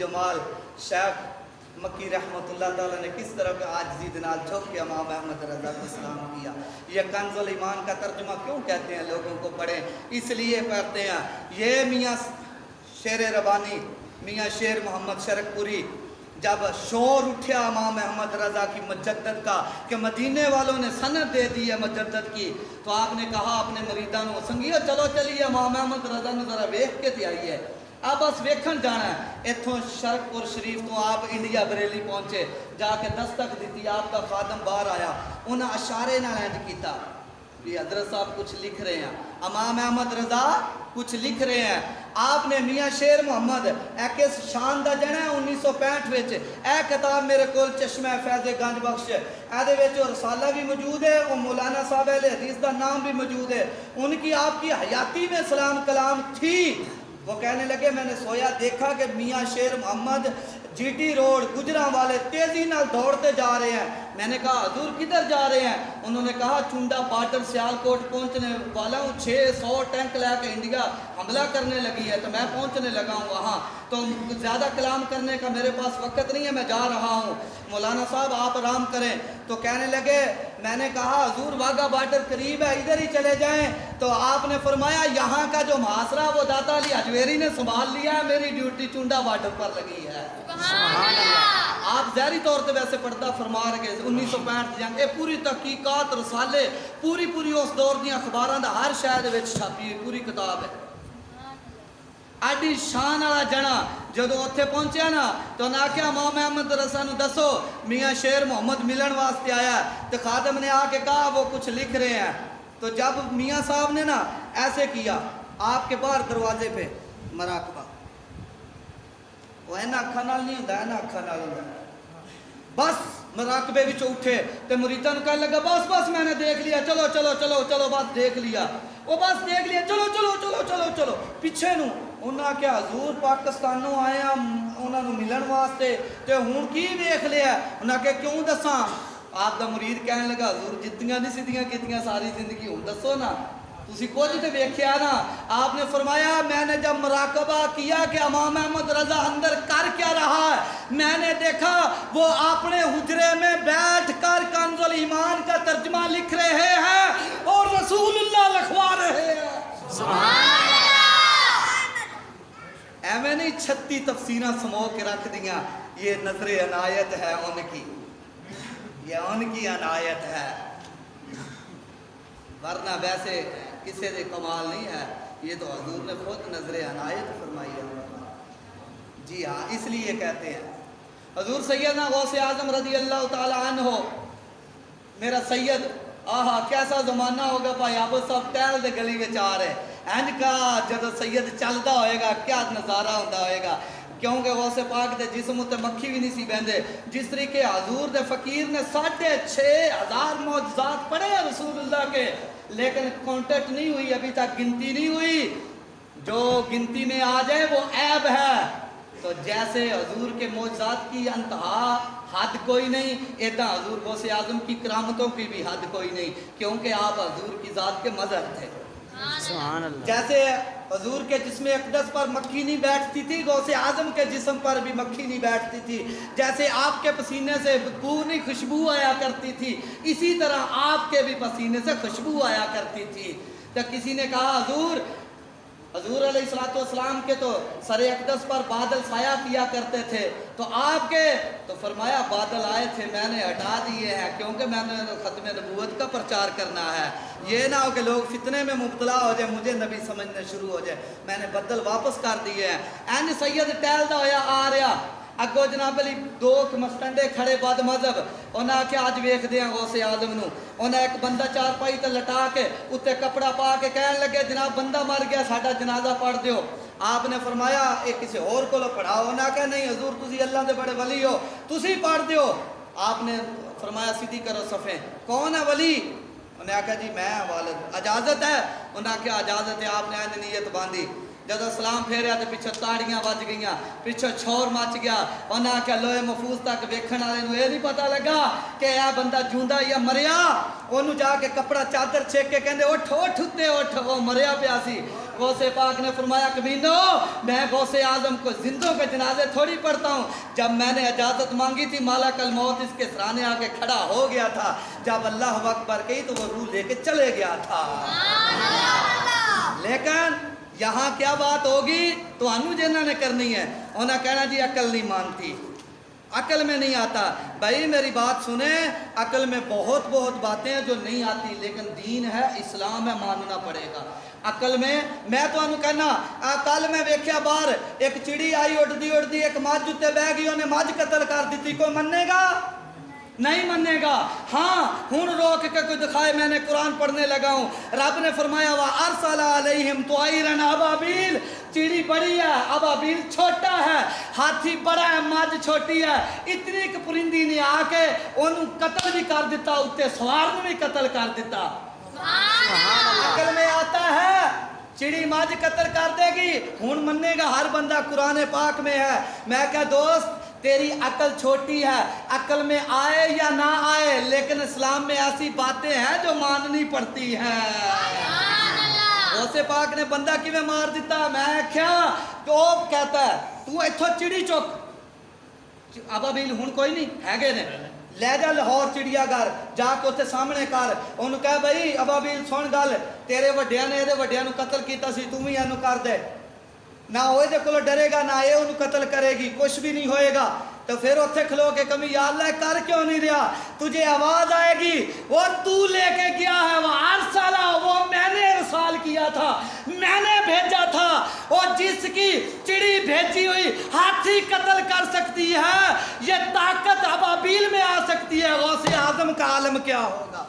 जमाल शेख मक्की रहमतुल्लाह ताला ने किस तरह के आजिज़ी के नाल झुक के इमाम अहमद रज़ा को सलाम किया। ये कंज़ुल ईमान का तर्जुमा क्यों कहते हैं, लोगों को पढ़ें, इसलिए पढ़ते हैं। ये मियाँ शेर रबानी, मियाँ शेर मोहम्मद शरकपुरी, जब शोर उठा इमाम अहमद रज़ा की मजद्दत का कि मदीने वालों ने सनद दे दी है मजद्दत की, तो आपने कहा अपने मरीदां को, संगियो चलो चलिए इमाम अहमद रज़ा ने ज़रा वेख के ते आइए। अब बस वेखन जाना है। इत्थों शरकपुर शरीफ तो आप इंडिया बरेली पहुंचे, जाके दस्तक दी, आपका खादम बाहर आया, उन्हें अशारे नाल इंज कीता भी हजरत साहब कुछ लिख रहे हैं, इमाम अहमद रज़ा कुछ लिख रहे हैं। आपने मियाँ शेर मोहम्मद एक इस शान का जन है 1965 विच ए किताब मेरे को चश्मा फैज़े गंज बख्श एदे विच रसाला भी मौजूद है, और मौलाना साहब अहले हदीस का नाम भी मौजूद है। उनकी आपकी हयाती में सलाम कलाम थी। वो कहने लगे मैंने सोया देखा कि मियाँ शेर मोहम्मद जीटी रोड गुजरा वाले तेजी नाल दौड़ते जा रहे हैं। मैंने कहा हजूर किधर जा रहे हैं? उन्होंने कहा चुंडा पाटर सियालकोट पहुंचने वाला हूँ, 600 टैंक लेके इंडिया हमला करने लगी है, तो मैं पहुंचने लगा हूँ वहाँ, तो ज़्यादा कलाम करने का मेरे पास वक्त नहीं है, मैं जा रहा हूँ, मौलाना साहब आप आराम करें। तो कहने लगे, मैंने कहा हजूर वाघा बार्डर करीब है, इधर ही चले जाएं। तो आपने फरमाया यहाँ का जो मुहासरा वो दाता अली अजमेरी ने संभाल लिया है, मेरी ड्यूटी चुंडा बार्डर पर लगी है। आप ज़ाहिरी तौर पर वैसे पर्दा फरमा रहे 1965 जंग, ये पूरी तहकीकात रसाले पूरी उस दौर दी अखबारां दा हर शहर विच छापी हुई पूरी किताब है। आडी शान वाला जना जदों उत्थे पहुंचा ना, तो ना आख्या इमाम अहमद रज़ा नूं दसो मियाँ शेर मोहम्मद मिलन वास्ते आया, तो खादम ने आके कहा वो कुछ लिख रहे हैं। तो जब मियाँ साहब ने ना ऐसे किया, आपके बाहर दरवाजे पे मराकबा, वो इन्हां अखां नाल नहीं हुंदा, इन्हां अखां नाल हुंदा। बस मराकबे विच उठे ते मुरीदां नूं कहने लगा बस बस मैंने देख लिया, चलो चलो चलो चलो बस देख लिया, वो बस देख लिया, चलो चलो चलो चलो चलो। पिछे नूं उन्हां क्या हजूर पाकिस्तानों आए हैं उन्होंने मिलन वास्ते, ते हुण की देख लिया? उन्हां के क्यों दसां? आपका मुरीद कहने लगा हजूर जिद्दियां नहीं सीधियां कीतियां सारी जिंदगी, हुण दसो ना तुसी कुछ तो वेख्या ना। आपने फरमाया मैंने जब मुराकबा किया कि इमाम अहमद रज़ा अंदर कर क्या रहा है, मैंने देखा वो अपने हुजरे में बैठ कर कंज़ुल ईमान का तर्जुमा लिख रहे हैं और रसूलुल्लाह लिखवा रहे हैं। एवं नहीं 36 तफसीरां समो के रख दियां, ये नजरे अनायत है उनकी, ये उनकी अनायत है, वरना वैसे किसी दे कमाल नहीं है, ये तो हजूर ने खुद नजरे अनायत फरमाई है। जी हाँ, इसलिए कहते हैं हजूर सैयदना गौसे आजम रज़ी अल्लाह ताला अन्हो, मेरा सैयद, आहा कैसा जमाना होगा भाई, आप सब टहल दे गली में आ रहे इनका जब सैयद चलता होएगा क्या नज़ारा होता होएगा, क्योंकि गौसे पाक दे जिस्म उत्ते मक्खी भी नहीं सी बहंदे। जिस तरीके हजूर दे फकीर ने 6,500 मौजज़ात पढ़े हैं रसूलुल्लाह के, लेकिन कॉन्टेक्ट नहीं हुई, अभी तक गिनती नहीं हुई, जो गिनती में आ जाए वो ऐब है। तो जैसे हजूर के मौजज़ात की अंतहा हद कोई नहीं, इदा हजूर गौसे आजम की करामतों की भी हद कोई नहीं, क्योंकि आप हजूर की ज़ात के मज़हर थे। जैसे हजूर के जिस्म अक़दस पर मक्खी नहीं बैठती थी, गौसे आजम के जिस्म पर भी मक्खी नहीं बैठती थी। जैसे आपके पसीने से पूरी खुशबू आया करती थी, इसी तरह आपके भी पसीने से खुशबू आया करती थी। तो किसी ने कहा हजूर अलैहिस्सलाम के तो सरे अक़दस पर बादल साया किया करते थे, तो आपके तो फरमाया बादल आए थे मैंने हटा दिए हैं, क्योंकि मैंने ख़त्म नबूवत का प्रचार करना है। ये ना हो कि लोग फितने में मुब्तला हो जाए, मुझे नबी समझने शुरू हो जाए, मैंने बदल वापस कर दिए हैं। एन सैयद टहलदा होया आ रहा, अगो जनाब अली दो मस्टंडे खड़े बद मजहब, उन्हें आख्या अज वेखदे हैं गौसे आजम नूं। उन्हें एक बंदा चारपाई ते लटा के उत्ते कपड़ा पा के कहन लगे जनाब बंदा मर गया, साडा जनाजा पढ़ दियो। आपने फरमाया ये किसी और को पढ़ाओ, उन्हें आख्या नहीं हजूर तुसी अल्लाह दे बड़े वली हो, तुसी पढ़ दियो। आपने फरमाया सीधी करो सफ़े, कौन है वली? उन्हें आख्या जी मैं वालिद, इजाज़त है? उन्हें आख्या इजाज़त है। आपने आज नीयत बांधी, जब सलाम फेरिया तो पिछों ताड़ियां बज गई, पिछों शोर मच गया। उन्हें आख्या लोहे महफूज तक वेखण वाले नूं ये नहीं पता लगा कि यह बंदा जूंदा या मरिया। उन्होंने जाके कपड़ा चादर छेक के कहते उठ उठ उत्ते उठ, वो मरिया पिया सी। गौसे पाक ने फरमाया कमीनो मैं गौसे आजम को जिंदों के जनाजे थोड़ी पढ़ता हूँ। जब मैंने इजाज़त मांगी थी मालकल मौत इसके सराने आके खड़ा हो गया था, जब अल्लाह अकबर कही तो वो रूह लेके चले गया था। लेकिन यहाँ क्या बात होगी तो अनु जिन्ना ने करनी है, उन्हें कहना जी अकल नहीं मानती, अकल में नहीं आता। भाई मेरी बात सुने, अकल में बहुत बातें हैं जो नहीं आती, लेकिन दीन है, इस्लाम है, मानना पड़ेगा। अकल में मैं तो अनु कहना कल मैं वेख्या बाहर एक चिड़ी आई उड़दी एक मझ उत्ते बह गई, उन्हें मझ कतल कर दी, कोई मनेगा? नहीं मनेगा। हाँ हुन रोक के कोई दिखाए, मैंने कुरान पढ़ने लगा हूँ, रब ने फरमाया वा अरसला अलैहिम तुआइरन अबाबील, चिड़ी बड़ी है, अबाबील छोटा है, हाथी बड़ा है, मझ छोटी है। इतनी एक परिंदी ने आके उन्हें कत्ल भी कर दिता, उत्ते सवार ने भी कत्ल कर दिता। अकल में आता है चिड़ी मझ कत्ल कर देगी, हुन मनेगा हर बंदा, कुरान पाक में है। मैं क्या दोस्त तेरी अकल छोटी है, अकल में आए या ना आए, लेकिन इस्लाम में ऐसी बातें हैं जो माननी पड़ती हैं। गौसे पाक ने बंदा किवें मार दिता, मैं क्या तो कहता है तू इथों चिड़ी चुक, अबाबील हुन कोई नहीं हैगे ने, ले जा लाहौर चिड़ियाघर जाके उत्थे सामने कर, उन्होंने कहा भाई अबाबील सुन गल, तेरे वड्डियां ने इहदे वड्डियां नूं कत्ल कीता सी, तू भी इहनूं कर दे, ना ओहदे कोलों डरेगा ना ये उन्हें कत्ल करेगी, कुछ भी नहीं होएगा। तो फिर उत्थे खलो के कमी या अल्लाह कर क्यों नहीं रहा, तुझे आवाज आएगी वो तू लेके गया है, वो अरसला वो मैंने इरसाल किया था, मैंने भेजा था, और जिसकी चिड़ी भेजी हुई हाथी कत्ल कर सकती है, ये ताकत अबाबील में आ सकती है, गौसे आजम का आलम क्या होगा।